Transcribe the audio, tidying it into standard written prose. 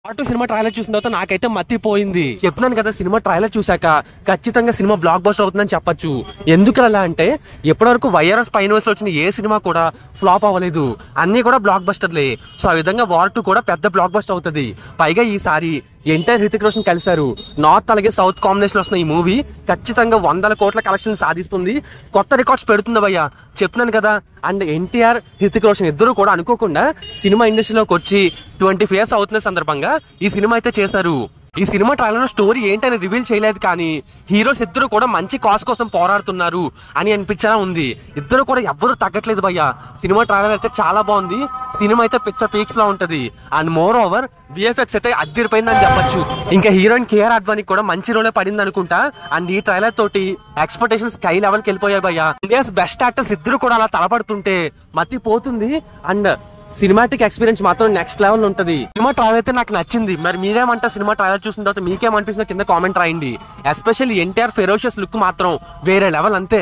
Part cinema trailer చూసిన తర్వాత నాకైతే మత్తిపోయింది. చెప్తున్నాను కదా, సినిమా ట్రైలర్ చూసాక ఖచ్చితంగా సినిమా బ్లాక్ బస్టర్ అవుతుందని చెప్పొచ్చు. ఎందుకు అలా అంటే ఇప్పటివరకు వైఆర్ఎస్ పైనవర్స్ లో వచ్చిన ఏ సినిమా కూడా ఫ్లాప్ అవ్వలేదు, అన్ని కూడా బ్లాక్ బస్టర్లే. సో ఆ విధంగా వార్ 2 కూడా పెద్ద బ్లాక్ బస్టర్ అవుతుంది. పైగా ఈసారి ఎంటైర్ హృతిక్ రోషన్ కలిశారు. నార్త్ అలాగే సౌత్ కాంబినేషన్ వస్తున్న ఈ మూవీ ఖచ్చితంగా 100 కోట్ల కలెక్షన్ సాధిస్తుంది, కొత్త రికార్డ్స్ పెడుతుంది భయ్యా, చెప్తున్నాను కదా. అండ్ ఎన్టీఆర్ హృతిక్ రోషన్ ఇద్దరు కూడా అనుకోకుండా సినిమా ఇండస్ట్రీలోకి వచ్చి 25 years అవుతున్న సందర్భంగా ఈ సినిమా అయితే చేశారు. ఈ సినిమా ట్రైలర్ స్టోరీ ఏంటని రివీల్ చేయలేదు, కానీ హీరోస్ ఇద్దరు కూడా మంచి కాజ్ కోసం పోరాడుతున్నారు అని అనిపించేలా ఉంది. ఇద్దరు కూడా ఎవ్వరు తగ్గట్లేదు భయ్యా. సినిమా ట్రైలర్ అయితే చాలా బాగుంది, సినిమా అయితే పిచ్చ పీక్స్ లా ఉంటది. అండ్ మోర్ ఓవర్ విఎఫ్ఎక్స్ అయితే అద్దరిపోయిందని చెప్పొచ్చు. ఇంకా హీరోయిన్ కేఆర్ అద్వానికి కూడా మంచి రోలే పడింది అనుకుంటా. అండ్ ఈ ట్రైలర్ తోటి ఎక్స్పెక్టేషన్స్ స్కై లెవెల్కి వెళ్ళిపోయాయి భయ్యా. ఇండియాస్ బెస్ట్ యాక్టర్స్ ఇద్దరు కూడా అలా తలపడుతుంటే మతి పోతుంది. అండ్ సినిమాటిక్ ఎక్స్పీరియన్స్ మాత్రం నెక్స్ట్ లెవెల్ ఉంటది. సినిమా ట్రైలర్ అయితే నాకు నచ్చింది. మరి మీరేమంటారు? సినిమా ట్రైలర్ చూసిన తర్వాత మీకేమనిపిస్తుందో కింద కామెంట్ రాయండి. ఎస్పెషల్లీ ఎన్టీఆర్ ఫెరోషియస్ లుక్ మాత్రం వేరే లెవెల్ అంతే.